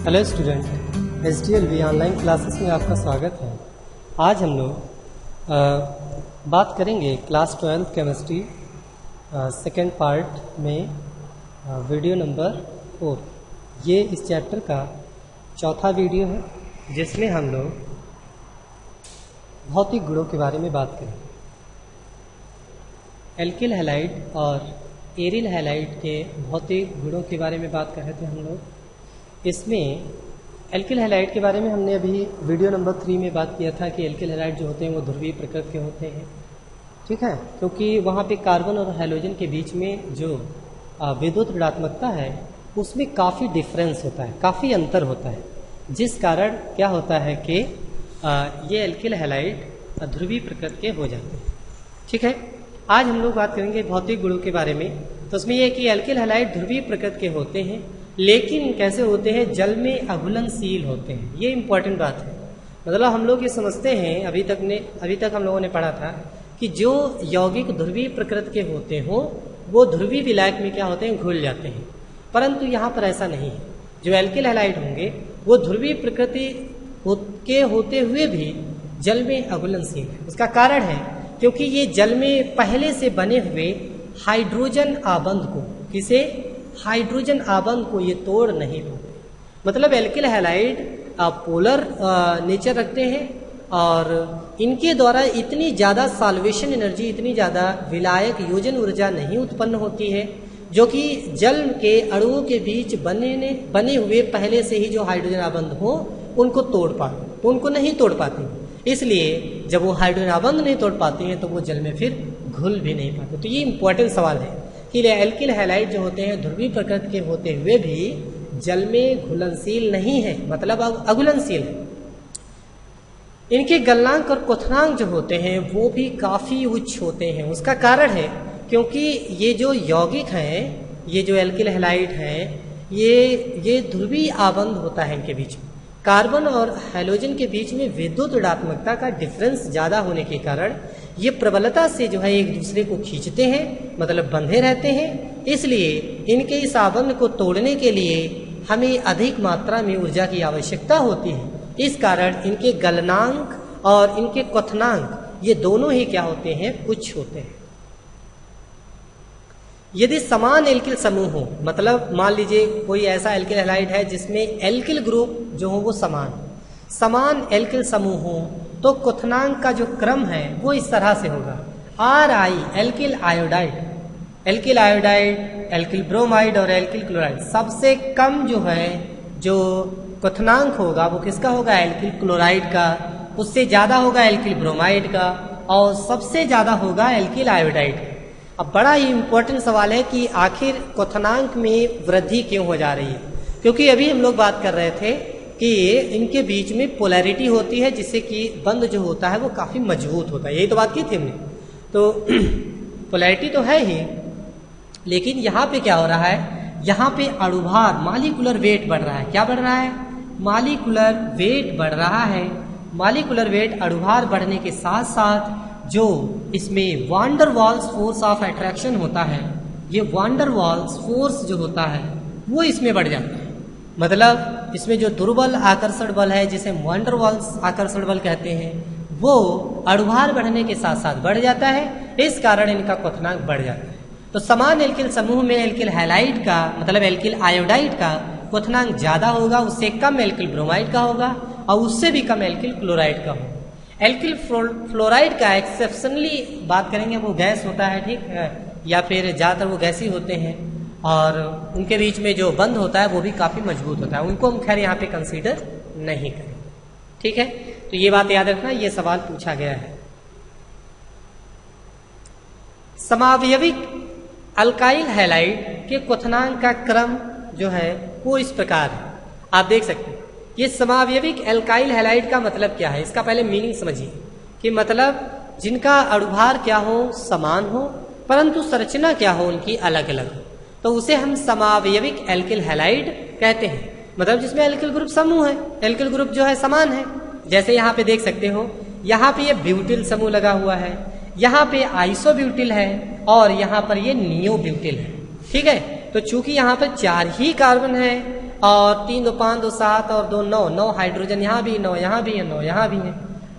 Hello student, SDLV online classes में आपका स्वागत है। आज हम लोग बात करेंगे क्लास 12 केमिस्ट्री सेकेंड पार्ट में वीडियो नंबर 4। ये इस चैप्टर का चौथा वीडियो है जिसमें हम लोग भौतिक गुणों के बारे में बात करेंगे। एल्किल हैलाइड और एरिल हैलाइड के भौतिक गुणों के बारे में बात कर रहे थे हम लोग। इसमें एल्किल हैलाइड के बारे में हमने अभी वीडियो नंबर 3 में बात किया था कि एल्किल हैलाइड जो होते हैं वो ध्रुवीय प्रकृति के होते हैं, ठीक है, क्योंकि वहाँ पे कार्बन और हैलोजन के बीच में जो विद्युत ऋणात्मकता है उसमें काफ़ी डिफरेंस होता है, काफ़ी अंतर होता है, जिस कारण क्या होता है कि ये एल्किल हैलाइड ध्रुवीय प्रकृति के हो जाते हैं। ठीक है, आज हम लोग बात करेंगे भौतिक गुणों के बारे में। तो उसमें यह कि एल्किल हैलाइड ध्रुवीय प्रकृति के होते हैं, लेकिन कैसे होते हैं, जल में अघुलनशील होते हैं। ये इंपॉर्टेंट बात है। मतलब हम लोग ये समझते हैं, अभी तक हम लोगों ने पढ़ा था कि जो यौगिक ध्रुवीय प्रकृति के होते हो वो ध्रुवीय विलायक में क्या होते हैं, घुल जाते हैं, परंतु यहाँ पर ऐसा नहीं है। जो एल्किल हैलाइड होंगे वो ध्रुवीय प्रकृति के होते हुए भी जल में अघुलनशील है। उसका कारण है क्योंकि ये जल में पहले से बने हुए हाइड्रोजन आबंध को, किसे, हाइड्रोजन आबंध को ये तोड़ नहीं पाते। मतलब एल्किल हैलाइड पोलर नेचर रखते हैं और इनके द्वारा इतनी ज़्यादा सॉल्वेशन एनर्जी, इतनी ज़्यादा विलायक योजन ऊर्जा नहीं उत्पन्न होती है जो कि जल के अणुओं के बीच बने हुए पहले से ही जो हाइड्रोजन आबंध हो उनको तोड़ पाते, तो उनको नहीं तोड़ पाते। इसलिए जब वो हाइड्रोजन आबंध नहीं तोड़ पाते हैं तो वो जल में फिर घुल भी नहीं पाते। तो ये इंपॉर्टेंट सवाल है कि एल्किल हैलाइड जो होते हैं ध्रुवीय प्रकृति के होते हुए भी जल में घुलनशील नहीं है, मतलब अघुलनशील है। इनके गलनांक और क्वथनांक जो होते हैं वो भी काफी उच्च होते हैं। उसका कारण है क्योंकि ये जो यौगिक हैं, ये जो एल्किल हैलाइड हैं, ये ध्रुवीय आबंध होता है इनके बीच में। कार्बन और हैलोजन के बीच में विद्युत ऋणात्मकता का डिफरेंस ज्यादा होने के कारण ये प्रबलता से जो है एक दूसरे को खींचते हैं, मतलब बंधे रहते हैं। इसलिए इनके इस आबंध को तोड़ने के लिए हमें अधिक मात्रा में ऊर्जा की आवश्यकता होती है। इस कारण इनके गलनांक और इनके क्वथनांक ये दोनों ही क्या होते हैं, उच्च होते हैं। यदि समान एल्किल समूह हो, मतलब मान लीजिए कोई ऐसा एल्किल हैलाइड है जिसमें एल्किल ग्रुप जो हो वो समान एल्किल समूह हो, तो क्वथनांक का जो क्रम है वो इस तरह से होगा। Ri alkyl iodide, alkyl bromide और एल्किल क्लोराइड, सबसे कम जो है जो क्वथनांक होगा वो किसका होगा, एल्किल क्लोराइड का। उससे ज्यादा होगा एल्किल ब्रोमाइड का और सबसे ज्यादा होगा एल्किल आयोडाइड का। अब बड़ा ही इंपॉर्टेंट सवाल है कि आखिर क्वथनांक में वृद्धि क्यों हो जा रही है, क्योंकि अभी हम लोग बात कर रहे थे कि इनके बीच में पोलैरिटी होती है जिससे कि बंध जो होता है वो काफी मजबूत होता है। यही तो बात की थी हमने। तो पोलैरिटी तो है ही, लेकिन यहाँ पे क्या हो रहा है, यहाँ पे अणुभार, मालिकुलर वेट बढ़ रहा है। क्या बढ़ रहा है, मालिकुलर वेट बढ़ रहा है। मालिकुलर वेट अणुभार बढ़ने के साथ साथ जो इसमें वान डर वाल्स फोर्स ऑफ अट्रैक्शन होता है, ये वान डर वाल्स फोर्स जो होता है वो इसमें बढ़ जाता है। मतलब इसमें जो दुर्बल आकर्षण बल है, जिसे वान डर वाल्स आकर्षण बल कहते हैं, वो अणुभार बढ़ने के साथ साथ बढ़ जाता है। इस कारण इनका क्वथनांक बढ़ जाता है। तो समान एल्किल समूह में एल्किल हैलाइड का, मतलब एल्किल आयोडाइड का क्वथनांक ज्यादा होगा, उससे कम एल्किल ब्रोमाइड का होगा और उससे भी कम एल्किल क्लोराइड का होगा। एल्किल फ्लोराइड का एक्सेप्शनली बात करेंगे, वो गैस होता है, ठीक है, या फिर ज़्यादातर वो गैस ही होते हैं और उनके बीच में जो बंध होता है वो भी काफ़ी मजबूत होता है। उनको हम खैर यहाँ पे कंसीडर नहीं करें, ठीक है। तो ये बात याद रखना, ये सवाल पूछा गया है। समावयविक अल्काइल हैलाइड के क्वथनांक का क्रम जो है वो इस प्रकार है, आप देख सकते हैं। ये समावयविक एल्काइल हैलाइड का मतलब क्या है, इसका पहले मीनिंग समझिए कि मतलब जिनका अणुभार क्या हो, समान हो, परंतु संरचना क्या हो उनकी अलग अलग हो, तो उसे हम समावयविक एल्किल हैलाइड कहते हैं। मतलब जिसमें एल्किल ग्रुप समूह है, एल्किल ग्रुप जो है समान है। जैसे यहाँ पे देख सकते हो, यहाँ पे ये ब्यूटिल समूह लगा हुआ है, यहाँ पे आइसोब्यूटिल है और यहाँ पर ये नियोब्यूटिल है, ठीक है। तो चूंकि यहाँ पर 4 ही कार्बन है और 3 2 5 2 7 और 2 9, 9 हाइड्रोजन यहाँ भी, 9 यहाँ भी है, 9 यहाँ भी है।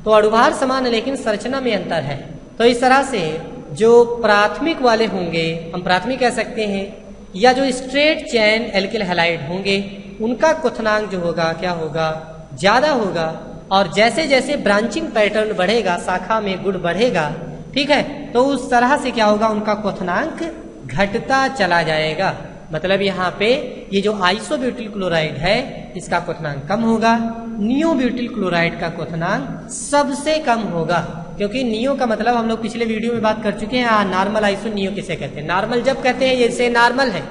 तो अणुभार समान है लेकिन संरचना में अंतर है। तो इस तरह से जो प्राथमिक वाले होंगे, हम प्राथमिक कह सकते हैं, या जो स्ट्रेट चैन एल्किल हैलाइड होंगे उनका क्वथनांक जो होगा क्या होगा, ज्यादा होगा। और जैसे जैसे ब्रांचिंग पैटर्न बढ़ेगा, शाखा में गुण बढ़ेगा, ठीक है, तो उस तरह से क्या होगा, उनका क्वथनांक घटता चला जाएगा। मतलब यहाँ पे ये जो आइसोब्यूटिल क्लोराइड है इसका क्वथनांक कम होगा, नियोब्यूटिल क्लोराइड का क्वथनांक सबसे कम होगा। क्योंकि नियो का मतलब हम लोग पिछले वीडियो में बात कर चुके हैं, नॉर्मल आइसो नियो किसे कहते हैं। नॉर्मल जब कहते हैं जैसे नॉर्मल है,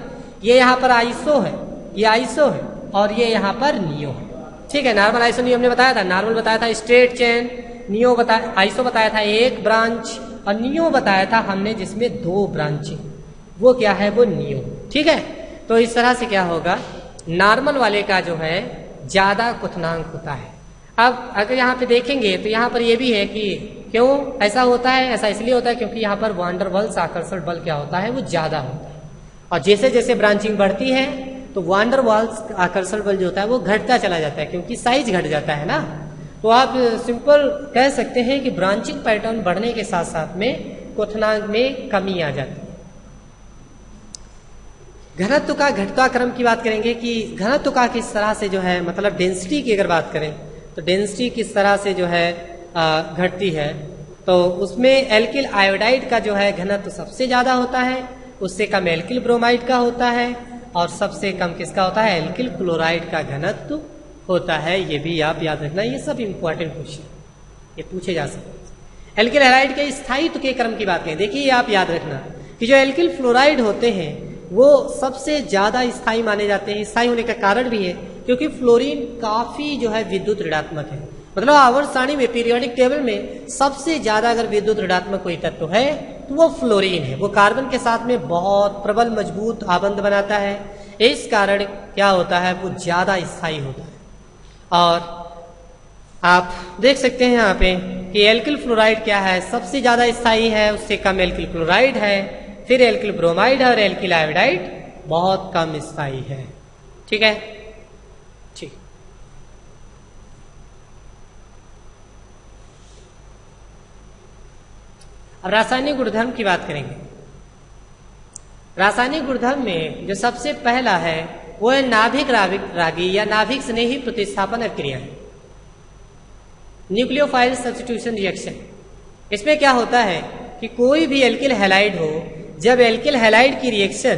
ये यहाँ पर आइसो है, ये आइसो है और ये यहाँ पर नियो है, ठीक है। नॉर्मल आइसो नियो हमने बताया था, नॉर्मल बताया था स्ट्रेट चैन, नियो बताया, आइसो बताया था एक ब्रांच, और नियो बताया था हमने जिसमें 2 ब्रांच, वो क्या है, वो नियो, ठीक है। तो इस तरह से क्या होगा, नॉर्मल वाले का जो है ज्यादा क्वथनांक होता है। अब अगर यहाँ पे देखेंगे तो यहाँ पर ये भी है कि क्यों ऐसा होता है, ऐसा इसलिए होता है क्योंकि यहाँ पर वान डर वाल्स आकर्षण बल क्या होता है, वो ज्यादा होता है। और जैसे जैसे ब्रांचिंग बढ़ती है तो वान डर वाल्स आकर्षण बल जो होता है वो घटता चला जाता है, क्योंकि साइज घट जाता है ना। तो आप सिंपल कह सकते हैं कि ब्रांचिंग पैटर्न बढ़ने के साथ साथ में क्वथनांक में कमी आ जाती है। घनत्व का घटता क्रम की बात करेंगे कि घनत्व का किस तरह से जो है, मतलब डेंसिटी की अगर बात करें तो डेंसिटी किस तरह से जो है घटती है, तो उसमें एल्किल आयोडाइड का जो है घनत्व सबसे ज्यादा होता है, उससे कम एल्किल ब्रोमाइड का होता है, और सबसे कम किसका होता है, एल्किल क्लोराइड का घनत्व होता है। ये भी आप याद रखना, ये सब इंपॉर्टेंट क्वेश्चन ये पूछे जा सकते हैं। एल्किल हैलाइड के स्थायित्व के क्रम की बात करें, देखिए आप याद रखना कि जो एल्किल फ्लोराइड होते हैं वो सबसे ज्यादा स्थायी माने जाते हैं। स्थायी होने का कारण भी है क्योंकि फ्लोरीन काफी जो है विद्युत ऋणात्मक है। मतलब आवर्त सारणी में पीरियोडिक टेबल में सबसे ज्यादा अगर विद्युत ऋणात्मक कोई तत्व है तो वो फ्लोरीन है। वो कार्बन के साथ में बहुत प्रबल मजबूत आबंध बनाता है, इस कारण क्या होता है, वो ज्यादा स्थायी होता है। और आप देख सकते हैं यहाँ पे कि एल्किल फ्लोराइड क्या है, सबसे ज्यादा स्थायी है, उससे कम एल्किल क्लोराइड है, फिर एल्किल ब्रोमाइड है, और एल्किल आयोडाइड बहुत कम स्थायी है, ठीक है। ठीक, अब रासायनिक गुणधर्म की बात करेंगे। रासायनिक गुणधर्म में जो सबसे पहला है वो है नाभिक रागी या नाभिक स्नेही प्रतिस्थापन अभिक्रिया, न्यूक्लियोफाइल सब्स्टिट्यूशन रिएक्शन। इसमें क्या होता है कि कोई भी एल्किल हैलाइड हो, जब एल्किल हैलाइड की रिएक्शन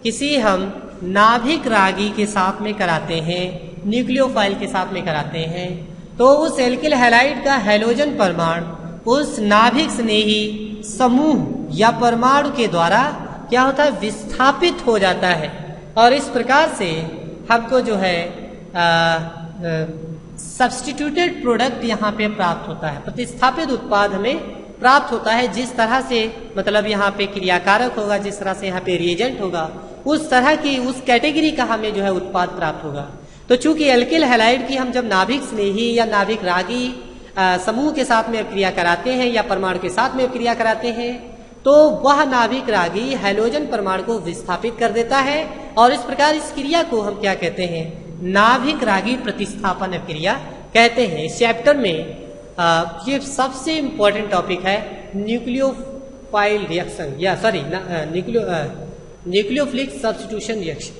किसी हम नाभिक रागी के साथ में कराते हैं, न्यूक्लियोफाइल के साथ में कराते हैं, तो उस एल्किल हैलाइड का हैलोजन परमाणु उस नाभिक स्नेही समूह या परमाणु के द्वारा क्या होता है, विस्थापित हो जाता है। और इस प्रकार से हमको जो है सब्स्टिट्यूटेड प्रोडक्ट यहाँ पे प्राप्त होता है, प्रतिस्थापित उत्पाद हमें प्राप्त होता है। जिस तरह से मतलब यहाँ पे क्रियाकारक होगा, जिस तरह से यहाँ पे रिएजेंट होगा, उस तरह की उस कैटेगरी का हमें जो है उत्पाद प्राप्त होगा। तो चूंकि एल्किल हैलाइड की हम जब नाभिक स्नेही या नाभिक रागी समूह के साथ में क्रिया कराते हैं या परमाणु के साथ में क्रिया कराते हैं, तो वह नाभिक रागी हैलोजन परमाणु को विस्थापित कर देता है। और इस प्रकार इस क्रिया को हम क्या कहते हैं, नाभिक रागी प्रतिस्थापन क्रिया कहते हैं। इस चैप्टर में ये सबसे इंपॉर्टेंट टॉपिक है न्यूक्लियोफाइल रिएक्शन या सॉरी न्यूक्लियोफिलिक सब्स्टिट्यूशन रिएक्शन।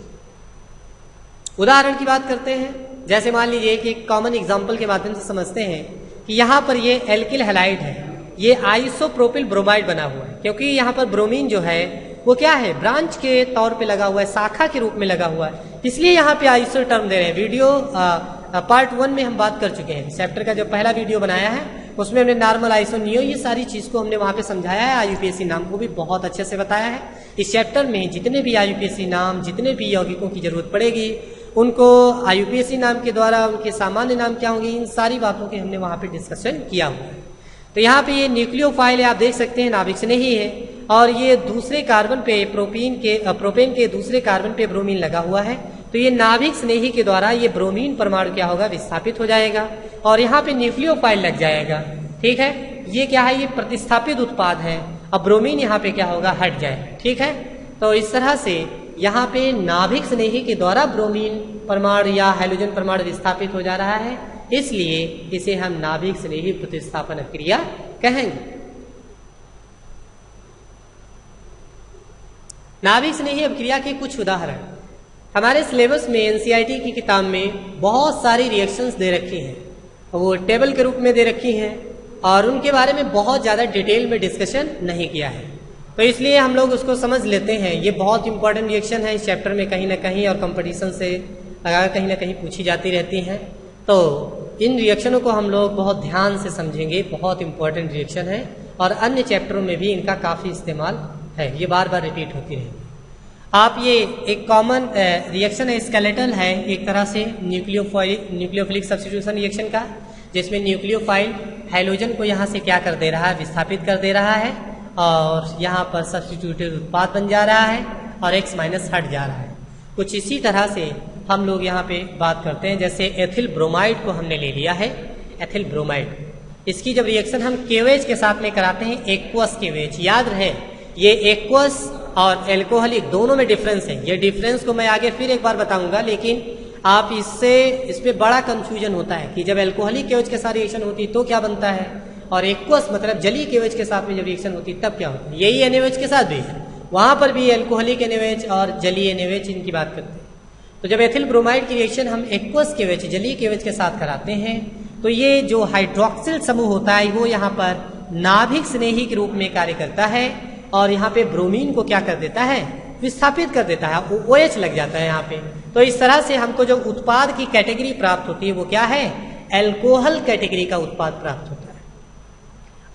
उदाहरण की बात करते हैं, जैसे मान लीजिए कि एक कॉमन एग्जांपल के माध्यम से समझते हैं कि यहाँ पर ये एल्किल हैलाइड है, ये आइसोप्रोपिल ब्रोमाइड बना हुआ है, क्योंकि यहाँ पर ब्रोमीन जो है वो क्या है, ब्रांच के तौर पे लगा हुआ है, शाखा के रूप में लगा हुआ है, इसलिए यहाँ पे आइसो टर्म दे रहे हैं। वीडियो पार्ट 1 में हम बात कर चुके हैं, चैप्टर का जो पहला वीडियो बनाया है उसमें हमने नॉर्मल आइसो नियो ये सारी चीज को हमने वहां पे समझाया है। आईयूपीएससी नाम को भी बहुत अच्छे से बताया है। इस चैप्टर में जितने भी आईयूपीएससी नाम, जितने भी यौगिकों की जरूरत पड़ेगी उनको आईयूपीएससी नाम के द्वारा उनके सामान्य नाम क्या होंगे, इन सारी बातों के हमने वहां पे डिस्कशन किया हुआ है। तो यहाँ पे ये न्यूक्लियोफाइल है, आप देख सकते हैं नाभिक स्नेही है, और ये दूसरे कार्बन पे प्रोपेन के दूसरे कार्बन पे ब्रोमीन लगा हुआ है। तो ये नाभिक स्नेही के द्वारा ये ब्रोमीन परमाणु क्या होगा, विस्थापित हो जाएगा और यहाँ पे न्यूक्लियोफाइल लग जाएगा। ठीक है, ये क्या है, ये प्रतिस्थापित उत्पाद है। अब ब्रोमीन यहाँ पे क्या होगा, हट जाए। ठीक है, तो इस तरह से यहाँ पे नाभिक स्नेही के द्वारा ब्रोमीन परमाणु या हाइड्रोजन परमाणु विस्थापित हो जा रहा है, इसलिए इसे हम नाभिक स्नेही प्रतिस्थापन अभिक्रिया कहेंगे। नाभिक स्नेही अभिक्रिया के कुछ उदाहरण हमारे सिलेबस में एनसीईआरटी की किताब में बहुत सारी रिएक्शंस दे रखी हैं, वो टेबल के रूप में दे रखी हैं और उनके बारे में बहुत ज़्यादा डिटेल में डिस्कशन नहीं किया है, तो इसलिए हम लोग उसको समझ लेते हैं। ये बहुत इंपॉर्टेंट रिएक्शन है इस चैप्टर में कहीं ना कहीं, और कंपटीशन से लगा कहीं ना कहीं पूछी जाती रहती हैं, तो इन रिएक्शनों को हम लोग बहुत ध्यान से समझेंगे। बहुत इंपॉर्टेंट रिएक्शन है और अन्य चैप्टरों में भी इनका काफ़ी इस्तेमाल है, ये बार बार रिपीट होती रहेगी। आप ये एक कॉमन रिएक्शन है, स्केलेटल है एक तरह से न्यूक्लियोफिलिक सब्स्टिट्यूशन रिएक्शन का, जिसमें न्यूक्लियोफाइल हाइड्रोजन को यहाँ से क्या कर दे रहा है, विस्थापित कर दे रहा है और यहाँ पर सब्स्टिट्यूटेड उत्पाद बन जा रहा है और X माइनस हट जा रहा है। कुछ इसी तरह से हम लोग यहाँ पे बात करते हैं, जैसे एथिल ब्रोमाइड को हमने ले लिया है। एथिल ब्रोमाइड, इसकी जब रिएक्शन हम केवेज के साथ में कराते हैं, एक्वस केवेज, याद रहे ये एक्वस और एल्कोहलिक दोनों में डिफरेंस है। ये डिफरेंस को मैं आगे फिर एक बार बताऊंगा, लेकिन आप इसमें बड़ा कंफ्यूजन होता है कि जब एल्कोहलिक केवेज के साथ रिएक्शन होती है तो क्या बनता है, और एक्वस मतलब जलीय केवेज के साथ में जब रिएक्शन होती है तब क्या होता है। यही एनएओएच के साथ भी है, वहां पर भी एल्कोहलिक एनएओएच और जलीय एनएओएच इनकी बात करते हैं। तो जब एथिल ब्रोमाइड की रिएक्शन हम एक्वस केवेज, जलीय केवेज के साथ कराते हैं, तो ये जो हाइड्रोक्सिल समूह होता है वो यहाँ पर नाभिक स्नेही के रूप में कार्य करता है और यहाँ पे ब्रोमीन को क्या कर देता है, विस्थापित कर देता है, OH लग जाता है यहाँ पे। तो इस तरह से हमको जो उत्पाद की कैटेगरी प्राप्त होती है वो क्या है, एल्कोहल कैटेगरी का उत्पाद प्राप्त होता है।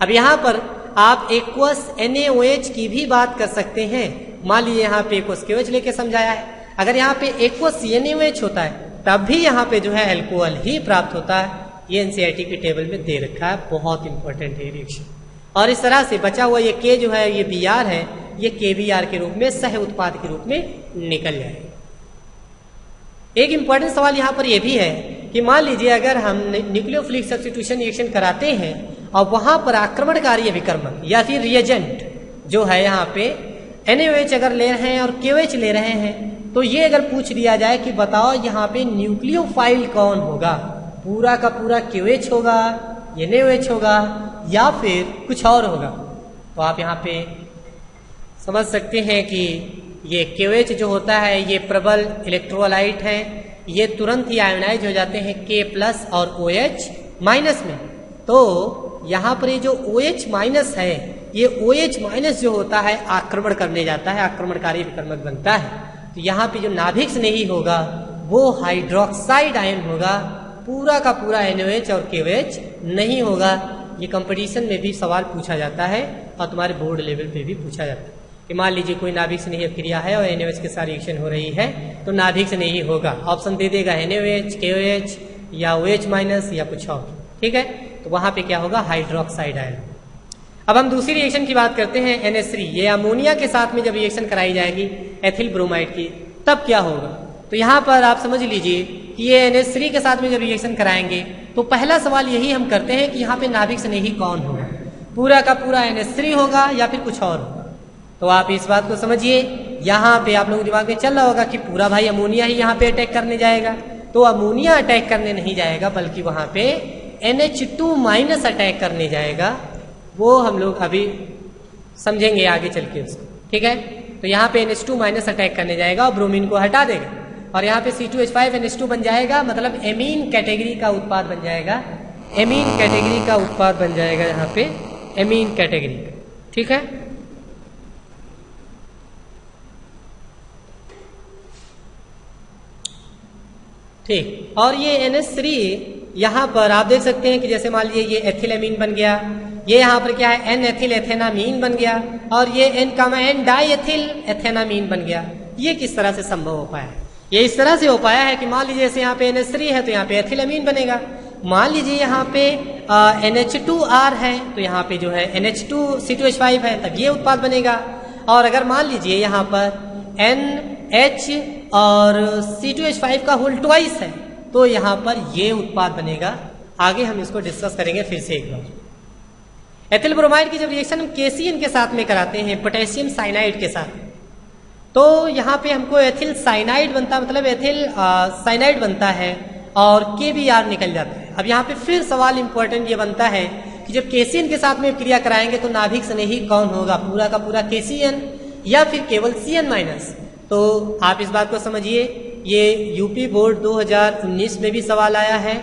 अब यहाँ पर आप एक्वस NaOH की भी बात कर सकते हैं। मान लीजिए यहाँ पे एक्वस KOH लेके समझाया है, अगर यहाँ पे एक्वस NaOH होता है तब भी यहाँ पे जो है एल्कोहल ही प्राप्त होता है। ये एनसीईआरटी के टेबल में दे रखा है, बहुत इंपॉर्टेंट है रिएक्शन। और इस तरह से बचा हुआ ये K जो है, ये Br है, ये KBr के रूप में सह उत्पाद के रूप में निकल जाएगा। एक इंपॉर्टेंट सवाल यहाँ पर यह भी है कि मान लीजिए अगर हम न्यूक्लियोफिलिक सब्स्टिट्यूशन रिएक्शन कराते हैं और वहां पर आक्रमणकारी अभिकर्मक या फिर रिएजेंट जो है यहाँ पे NaOH अगर ले रहे हैं और KOH ले रहे हैं, तो ये अगर पूछ दिया जाए कि बताओ यहाँ पे न्यूक्लियोफाइल कौन होगा, पूरा का पूरा KOH होगा, NaOH होगा या फिर कुछ और होगा, तो आप यहाँ पे समझ सकते हैं कि ये KOH जो होता है ये प्रबल इलेक्ट्रोलाइट है, ये तुरंत ही आयोनाइज हो जाते हैं K+ और OH- में। तो यहाँ पर ये जो OH- है, ये OH- जो होता है आक्रमण करने जाता है, आक्रमणकारी विकर्मक बनता है। तो यहाँ पे जो नाभिक स्नेही होगा वो हाइड्रोक्साइड आयन होगा, पूरा का पूरा NaOH और KOH नहीं होगा। ये कंपटीशन में भी सवाल पूछा जाता है और तुम्हारे बोर्ड लेवल पे भी पूछा जाता है कि मान लीजिए कोई नाभिक स्नेही अभिक्रिया है और NaOH के साथ रिएक्शन हो रही है तो नाभिक स्नेही होगा, ऑप्शन दे देगा NaOH, KOH या OH- या कुछ और, ठीक है। तो वहां पे क्या होगा, हाइड्रोक्साइड आयन। अब हम दूसरी रिएक्शन की बात करते हैं, NH3। ये अमोनिया के साथ में जब रिएक्शन कराई जाएगी एथिल ब्रोमाइड की, तब क्या होगा। तो यहाँ पर आप समझ लीजिए कि ये NH3 के साथ में जब रिएक्शन कराएंगे तो पहला सवाल यही हम करते हैं कि यहाँ पे नाभिक स्नेही कौन होगा, पूरा का पूरा NH3 होगा या फिर कुछ और होगा। तो आप इस बात को समझिए, यहाँ पे आप लोगों के दिमाग में चल रहा होगा कि पूरा भाई अमोनिया ही यहाँ पे अटैक करने जाएगा, तो अमोनिया अटैक करने नहीं जाएगा, बल्कि वहां पे NH2- अटैक करने जाएगा। वो हम लोग अभी समझेंगे आगे चल के उसको, ठीक है। तो यहाँ पे NH2- अटैक करने जाएगा और ब्रोमीन को हटा देगा और यहाँ पे C2H5NH2 बन जाएगा, मतलब एमीन कैटेगरी का उत्पाद बन जाएगा, एमीन कैटेगरी का उत्पाद बन जाएगा यहाँ पे, एमीन कैटेगरी का, ठीक है। ठीक, और ये NH3 यहाँ पर आप देख सकते हैं कि जैसे मान लीजिए ये एथिलेमीन बन गया, ये यहाँ पर क्या है N-एथिल एथेनामीन बन गया, और ये N- डाइएथिल एथेनामीन बन गया। ये किस तरह से संभव हो पाया है, ये इस तरह से हो पाया है कि मान लीजिए जैसे यहाँ पे NH3 है तो यहाँ पे एथिलेमीन बनेगा, मान लीजिए यहाँ पे NH2R है तो यहाँ पे जो है NH2C2H5 है, तब ये उत्पाद बनेगा। और अगर मान लीजिए यहाँ पर NH और C2H5 का होल ट्वाइस है तो यहाँ पर ये उत्पाद बनेगा। आगे हम इसको डिस्कस करेंगे फिर से एक बार। एथिल ब्रोमाइड की जब रिएक्शन हम KCN के साथ में कराते हैं, पोटेशियम साइनाइड के साथ, तो यहाँ पे हमको एथिल साइनाइड बनता है, मतलब एथिल साइनाइड बनता है और KBr निकल जाता है। अब यहाँ पे फिर सवाल इंपॉर्टेंट ये बनता है कि जब KCN के साथ में क्रिया कराएंगे तो नाभिक स्नेही कौन होगा, पूरा का पूरा KCN या फिर केवल CN-। तो आप इस बात को समझिए, ये यूपी बोर्ड 2019 में भी सवाल आया है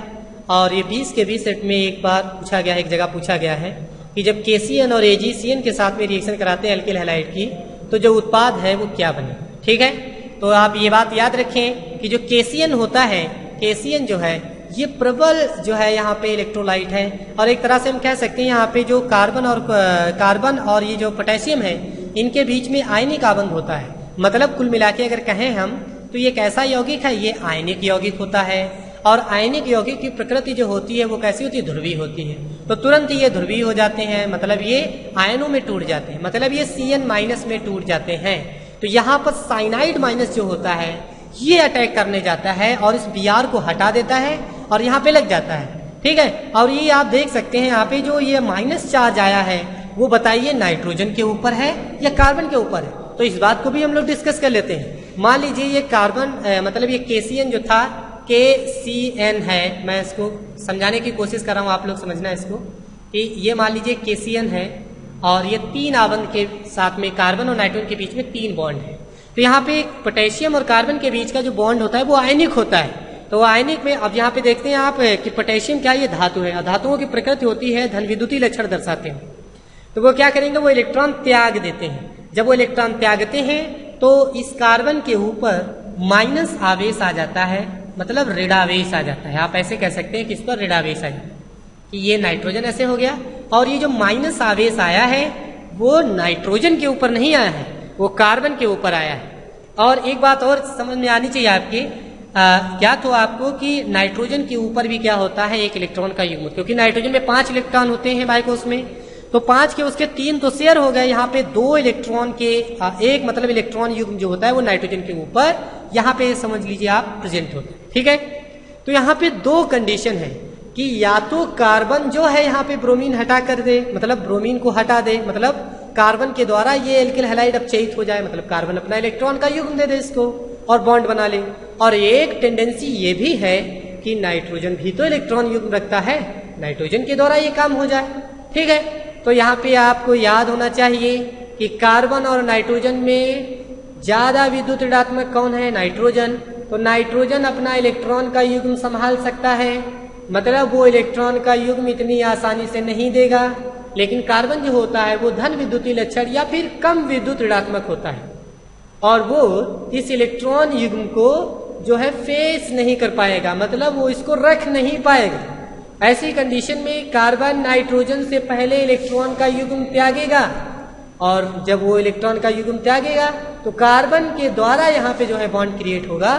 और ये 20 के 20 सेट में एक बार पूछा गया है, एक जगह पूछा गया है कि जब KCN और AgCN के साथ में रिएक्शन कराते हैं एल्किल हैलाइड की तो जो उत्पाद है वो क्या बने। ठीक है, तो आप ये बात याद रखें कि जो KCN होता है, KCN जो है ये प्रबल जो है यहाँ पे इलेक्ट्रोलाइट है और एक तरह से हम कह सकते हैं यहाँ पे जो कार्बन और ये जो पोटेशियम है इनके बीच में आयनिक आबंध होता है। मतलब कुल मिला के अगर कहें हम तो ये कैसा यौगिक है, ये आयनिक यौगिक होता है और आयनिक यौगिक की प्रकृति जो होती है वो कैसी होती है, ध्रुवीय होती है। तो तुरंत ये ध्रुवीय हो जाते हैं, मतलब ये आयनों में टूट जाते हैं, मतलब ये CN- में टूट जाते हैं। तो यहाँ पर साइनाइड माइनस जो होता है ये अटैक करने जाता है और इस Br को हटा देता है और यहाँ पे लग जाता है। ठीक है, और ये आप देख सकते हैं यहाँ पे जो ये माइनस चार्ज आया है वो बताइए नाइट्रोजन के ऊपर है या कार्बन के ऊपर है। तो इस बात को भी हम लोग डिस्कस कर लेते हैं। मान लीजिए ये कार्बन मतलब ये KCN जो था KCN है, मैं इसको समझाने की कोशिश कर रहा हूँ, आप लोग समझना इसको कि ये मान लीजिए KCN है और ये 3 आबंध के साथ में कार्बन और नाइट्रोजन के बीच में 3 बॉन्ड है। तो यहाँ पे पोटेशियम और कार्बन के बीच का जो बॉन्ड होता है वो आयनिक होता है। तो वो आयनिक में अब यहाँ पे देखते हैं आप कि पोटेशियम क्या, ये धातु है और धातुओं की प्रकृति होती है धन विद्युतीय लक्षण दर्शाते हैं। तो वो क्या करेंगे, वो इलेक्ट्रॉन त्याग देते हैं। जब वो इलेक्ट्रॉन त्यागते हैं तो इस कार्बन के ऊपर माइनस आवेश आ जाता है, मतलब ऋणावेश आ जाता है। आप ऐसे कह सकते हैं कि इस पर ऋणावेश आ जाता है कि ये नाइट्रोजन ऐसे हो गया और ये जो माइनस आवेश आया है वो नाइट्रोजन के ऊपर नहीं आया है, वो कार्बन के ऊपर आया है। और एक बात और समझ में आनी चाहिए आपके, क्या तो आपको कि नाइट्रोजन के ऊपर भी क्या होता है, एक इलेक्ट्रॉन का युग्म, क्योंकि नाइट्रोजन में 5 इलेक्ट्रॉन होते हैं बाइकोस में, तो 5 के उसके 3 तो शेयर हो गए। यहाँ पे 2 इलेक्ट्रॉन के एक मतलब इलेक्ट्रॉन युग्म जो होता है वो नाइट्रोजन के ऊपर यहाँ पे समझ लीजिए आप प्रेजेंट होता है। ठीक है, तो यहाँ पे 2 कंडीशन है कि या तो कार्बन जो है यहाँ पे ब्रोमीन हटा कर दे, मतलब ब्रोमीन को हटा दे, मतलब कार्बन के द्वारा ये एल्किल हैलाइड अपचयित हो जाए, मतलब कार्बन अपना इलेक्ट्रॉन का युग्म दे दे इसको और बॉन्ड बना ले। और एक टेंडेंसी ये भी है कि नाइट्रोजन भी तो इलेक्ट्रॉन युग्म रखता है, नाइट्रोजन के द्वारा ये काम हो जाए। ठीक है, तो यहाँ पे आपको याद होना चाहिए कि कार्बन और नाइट्रोजन में ज्यादा विद्युत ऋणात्मक कौन है, नाइट्रोजन। तो नाइट्रोजन अपना इलेक्ट्रॉन का युग्म संभाल सकता है, मतलब वो इलेक्ट्रॉन का युग्म इतनी आसानी से नहीं देगा। लेकिन कार्बन जो होता है वो धन विद्युतीय लक्षण या फिर कम विद्युत ऋणात्मक होता है और वो इस इलेक्ट्रॉन युग्म को जो है फेस नहीं कर पाएगा, मतलब वो इसको रख नहीं पाएगा। ऐसी कंडीशन में कार्बन नाइट्रोजन से पहले इलेक्ट्रॉन का युग्म त्यागेगा और जब वो इलेक्ट्रॉन का युग्म त्यागेगा तो कार्बन के द्वारा यहाँ पे जो है बॉन्ड क्रिएट होगा।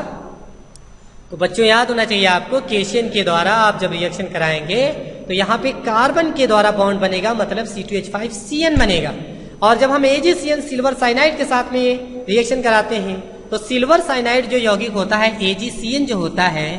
तो बच्चों याद होना चाहिए आपको, KCN के द्वारा आप जब रिएक्शन कराएंगे तो यहाँ पे कार्बन के द्वारा बॉन्ड बनेगा, मतलब C2H5CN बनेगा। और जब हम AgCN सिल्वर साइनाइड के साथ में रिएक्शन कराते हैं तो सिल्वर साइनाइड जो यौगिक होता है AgCN जो होता है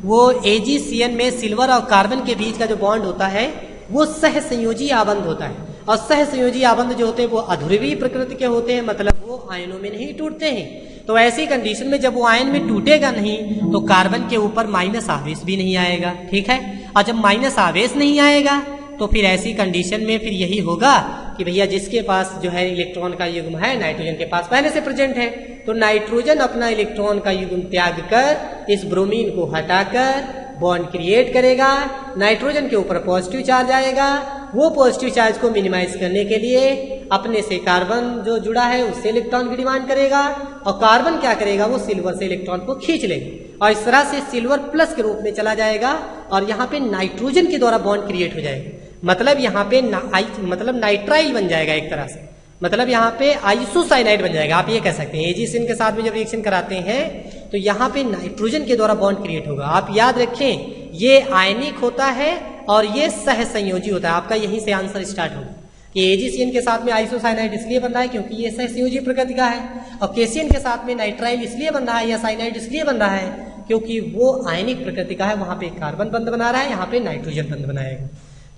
वो AgCN में सिल्वर और कार्बन के बीच का जो बॉन्ड होता है वो सहसंयोजी आबंध होता है। और सहसंयोजी आबंध जो होते हैं वो अध्रुवीय प्रकृति के होते हैं, मतलब वो आयनों में नहीं टूटते हैं। तो ऐसी कंडीशन में जब वो आयन में टूटेगा नहीं तो कार्बन के ऊपर माइनस आवेश भी नहीं आएगा। ठीक है, और जब माइनस आवेश नहीं आएगा तो फिर ऐसी कंडीशन में फिर यही होगा कि भैया जिसके पास जो है इलेक्ट्रॉन का युग्म है नाइट्रोजन के पास पहले से प्रेजेंट है, तो नाइट्रोजन अपना इलेक्ट्रॉन का युग्म त्याग कर इस ब्रोमीन को हटाकर बॉन्ड क्रिएट करेगा। नाइट्रोजन के ऊपर पॉजिटिव चार्ज आएगा, वो पॉजिटिव चार्ज को मिनिमाइज करने के लिए अपने से कार्बन जो जुड़ा है उससे इलेक्ट्रॉन की डिमांड करेगा और कार्बन क्या करेगा, वो सिल्वर से इलेक्ट्रॉन को खींच लेगा और इस तरह से सिल्वर प्लस के रूप में चला जाएगा और यहाँ पे नाइट्रोजन के द्वारा बॉन्ड क्रिएट हो जाएगा। मतलब यहाँ पे मतलब नाइट्राइल बन जाएगा एक तरह से, मतलब यहाँ पे आइसोसाइनाइड बन जाएगा। आप ये कह सकते हैं AgCN के साथ में जब रिएक्शन कराते हैं तो यहाँ पे नाइट्रोजन के द्वारा बॉन्ड क्रिएट होगा। आप याद रखें ये आयनिक होता है और ये सहसंयोजी होता है। आपका यहीं से आंसर स्टार्ट होगा कि AgCN के साथ में आइसोसाइनाइड इसलिए बन रहा है क्योंकि ये सहसंयोजी प्रकृति का है और KCN के साथ में नाइट्राइल इसलिए बन रहा है या साइनाइड इसलिए बन रहा है क्योंकि वो आयनिक प्रकृति का है। वहां पे कार्बन बंध बना रहा है, यहाँ पे नाइट्रोजन बंध बनाएगा।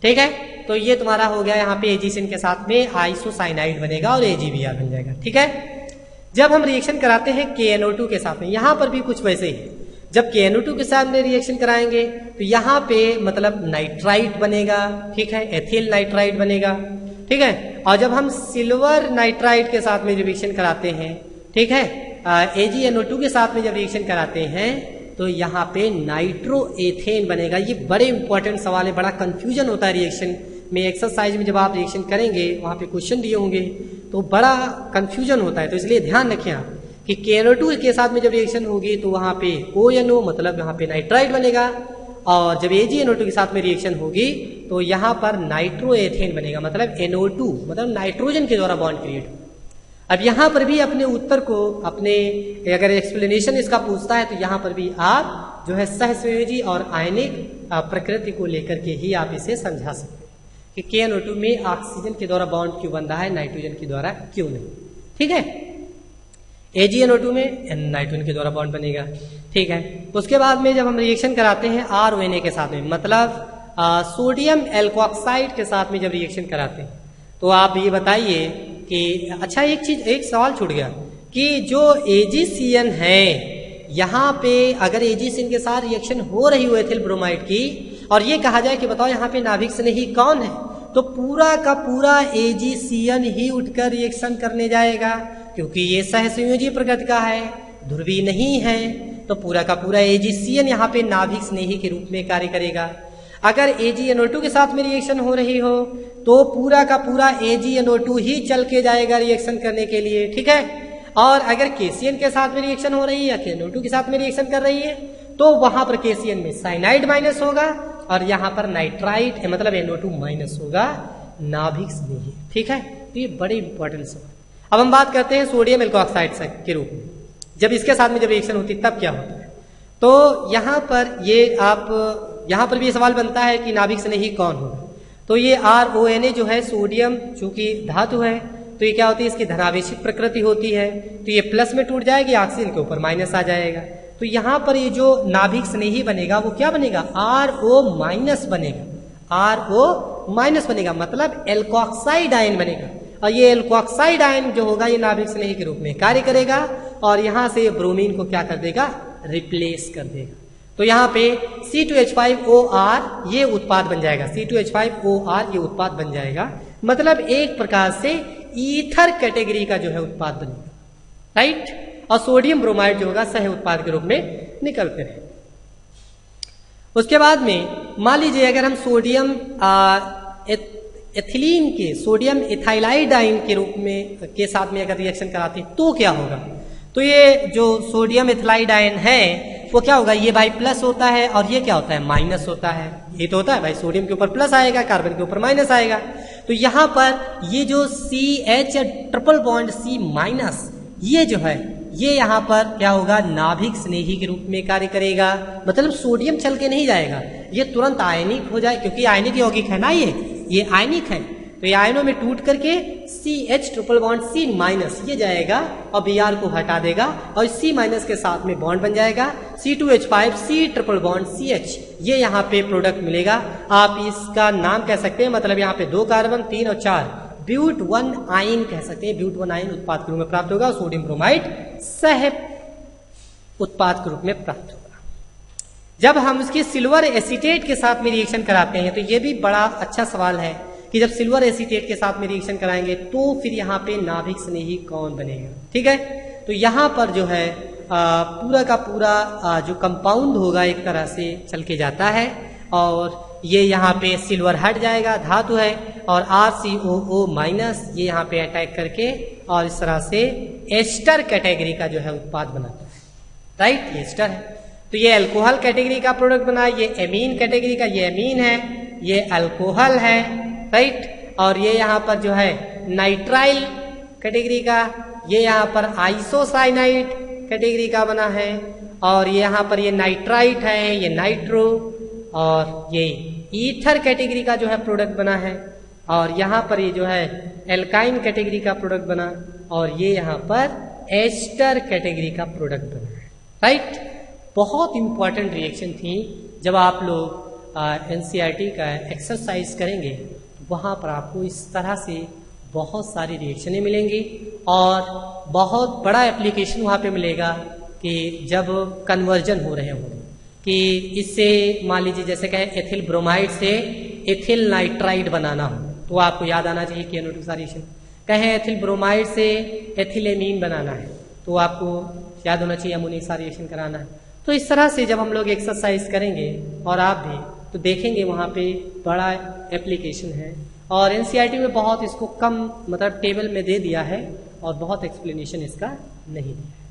ठीक है, तो ये तुम्हारा हो गया। यहाँ पे AgCN के साथ में आइसोसाइनाइड बनेगा और AgBr बन जाएगा। ठीक है, जब हम रिएक्शन कराते हैं KNO2 के साथ में, यहां पर भी कुछ वैसे ही, जब KNO2 के साथ में रिएक्शन कराएंगे तो यहाँ पे मतलब नाइट्राइट बनेगा, ठीक है, एथिल नाइट्राइट बनेगा, ठीक है। और जब हम सिल्वर नाइट्राइट के साथ में रिएक्शन कराते हैं, ठीक है, AgNO2 के साथ में जब रिएक्शन कराते हैं तो यहाँ पे नाइट्रो एथेन बनेगा। ये बड़े इंपॉर्टेंट सवाल है, बड़ा कंफ्यूजन होता है रिएक्शन में। एक्सरसाइज में जब आप रिएक्शन करेंगे वहां पे क्वेश्चन दिए होंगे तो बड़ा कंफ्यूजन होता है, तो इसलिए ध्यान रखें आप कि KNO2 के साथ में जब रिएक्शन होगी तो वहां पे ONO मतलब यहाँ पे नाइट्राइट बनेगा, और जब AgNO2 के साथ में रिएक्शन होगी तो यहाँ पर नाइट्रो एथेन बनेगा, मतलब NO2 मतलब नाइट्रोजन के द्वारा बॉन्ड क्रिएट। अब यहाँ पर भी अपने उत्तर को, अपने अगर एक्सप्लेनेशन इसका पूछता है तो यहाँ पर भी आप जो है सहसंयोजी और आयनिक प्रकृति को लेकर के ही आप इसे समझा सकते हैं कि KNO2 में ऑक्सीजन के द्वारा बॉन्ड क्यों बन रहा है, नाइट्रोजन के द्वारा क्यों नहीं, ठीक है। AgNO2 में नाइट्रोजन के द्वारा बॉन्ड बनेगा, ठीक है। उसके बाद में जब हम रिएक्शन कराते हैं RONA के साथ में, मतलब सोडियम एल्कोऑक्साइड के साथ में जब रिएक्शन कराते हैं तो आप ये बताइए कि अच्छा एक सवाल छूट गया कि जो AgCN है, यहाँ पे अगर AgCN के साथ रिएक्शन हो रही हो एथिल ब्रोमाइड की, और ये कहा जाए कि बताओ यहाँ पे नाभिक स्नेही कौन है, तो पूरा का पूरा AgCN ही उठकर रिएक्शन करने जाएगा, क्योंकि ये सहसंयोजी प्रकृति का है, ध्रुवीय नहीं है, तो पूरा का पूरा AgCN यहाँ पे नाभिक स्नेही के रूप में कार्य करेगा। अगर AgNO2 के साथ में रिएक्शन हो रही हो तो पूरा का पूरा AgNO2 ही चल के जाएगा रिएक्शन करने के लिए, ठीक है। और अगर KCN के साथ में रिएक्शन हो रही है या KNO2 के साथ में रिएक्शन कर रही है तो वहां पर KCN में साइनाइड माइनस होगा और यहाँ पर नाइट्राइट मतलब NO2 माइनस होगा, नाभिक स्नेही, ठीक है। तो ये बड़े इंपॉर्टेंट सवाल। अब हम बात करते हैं सोडियम एल्कोऑक्साइड के रूप में, जब इसके साथ में जब रिएक्शन होती है तब क्या होता है। तो यहाँ पर यहाँ पर भी ये सवाल बनता है कि नाभिक स्नेही कौन होगा, तो ये RONA जो है, सोडियम चूंकि धातु है तो ये क्या होती है, इसकी धनावेशित प्रकृति होती है, तो ये प्लस में टूट जाएगी, ऑक्सीजन के ऊपर माइनस आ जाएगा। तो यहाँ पर ये जो नाभिक स्नेही बनेगा वो क्या बनेगा, RO माइनस बनेगा, RO माइनस बनेगा, मतलब एल्कोऑक्साइड आयन बनेगा। और ये एल्कोऑक्साइड आयन जो होगा ये नाभिक स्नेही के रूप में कार्य करेगा और यहाँ से ब्रोमीन को क्या कर देगा, रिप्लेस कर देगा। तो यहाँ पे C2H5OR ये उत्पाद बन जाएगा, C2H5OR ये उत्पाद बन जाएगा, मतलब एक प्रकार से ईथर कैटेगरी का जो है उत्पाद बनेगा, राइट। और सोडियम ब्रोमाइड जो होगा सह उत्पाद के रूप में निकलते रहे। उसके बाद में मान लीजिए अगर हम सोडियम एथिलीन के सोडियम इथाइलाइड आयन के रूप में के साथ में अगर रिएक्शन कराते हैं तो क्या होगा। तो ये जो सोडियम इथाइलाइड आयन है वो क्या होगा, ये भाई प्लस होता है और ये क्या होता है, माइनस होता है। ये तो होता है भाई, सोडियम के ऊपर प्लस आएगा, कार्बन के ऊपर माइनस आएगा। तो यहाँ पर ये जो CH triple bond C minus ये जो है ये यहाँ पर क्या होगा, नाभिक स्नेही के रूप में कार्य करेगा, मतलब सोडियम चल के नहीं जाएगा, ये तुरंत आयनिक हो जाए, क्योंकि आयनिक यौगिक है ना, ये आयनिक है। तो ये आयनों में टूट करके CH triple bond C minus ये जाएगा और Br को हटा देगा और C माइनस के साथ में बॉन्ड बन जाएगा, C2H5 C triple bond CH ये यहाँ पे प्रोडक्ट मिलेगा। आप इसका नाम कह सकते हैं, मतलब यहाँ पे 2 कार्बन 3 और 4 ब्यूट 1 आयन कह सकते हैं, ब्यूट 1 आयन उत्पाद के रूप में प्राप्त होगा, सोडियम ब्रोमाइड सह उत्पाद के रूप में प्राप्त होगा। जब हम उसके सिल्वर एसीटेट के साथ में रिएक्शन कराते हैं तो ये भी बड़ा अच्छा सवाल है कि जब सिल्वर एसीटेट के साथ में रिएक्शन कराएंगे तो फिर यहाँ पे नाभिक स्नेही कौन बनेगा, ठीक है। तो यहाँ पर जो है पूरा का पूरा जो कंपाउंड होगा एक तरह से चल के जाता है और ये यहाँ पे सिल्वर हट जाएगा, धातु है, और RCOO माइनस ये यहाँ पे अटैक करके और इस तरह से एस्टर कैटेगरी का जो है उत्पाद बनाता है, राइट। ये एस्टर है तो ये अल्कोहल कैटेगरी का प्रोडक्ट बना, ये एमीन कैटेगरी का, ये एमीन है, ये अल्कोहल है, राइट। और ये यहाँ पर जो है नाइट्राइल कैटेगरी का, ये यहाँ पर आइसोसाइनाइड कैटेगरी का बना है, और ये यहाँ पर ये नाइट्राइट है, ये नाइट्रो, और ये ईथर कैटेगरी का जो है प्रोडक्ट बना है, और यहाँ पर ये जो है एल्काइन कैटेगरी का प्रोडक्ट बना, और ये यहाँ पर एस्टर कैटेगरी का प्रोडक्ट बना है, राइट। बहुत इंपॉर्टेंट रिएक्शन थी। जब आप लोग NCERT का एक्सरसाइज करेंगे वहाँ पर आपको इस तरह से बहुत सारी रिएक्शनें मिलेंगी और बहुत बड़ा एप्लीकेशन वहाँ पे मिलेगा कि जब कन्वर्जन हो रहे होंगे कि इससे मान लीजिए जैसे कहें एथिल ब्रोमाइड से एथिल नाइट्राइड बनाना हो तो आपको याद आना चाहिए किनेटोसाइजेशन। कहें एथिल ब्रोमाइड से एथिलेमीन बनाना है तो आपको याद होना चाहिए अमोनिसाइजेशन कराना है। तो इस तरह से जब हम लोग एक्सरसाइज करेंगे और आप भी तो देखेंगे वहाँ पे बड़ा एप्लीकेशन है और एनसीईआरटी में बहुत इसको कम मतलब टेबल में दे दिया है और बहुत एक्सप्लेनेशन इसका नहीं दिया है।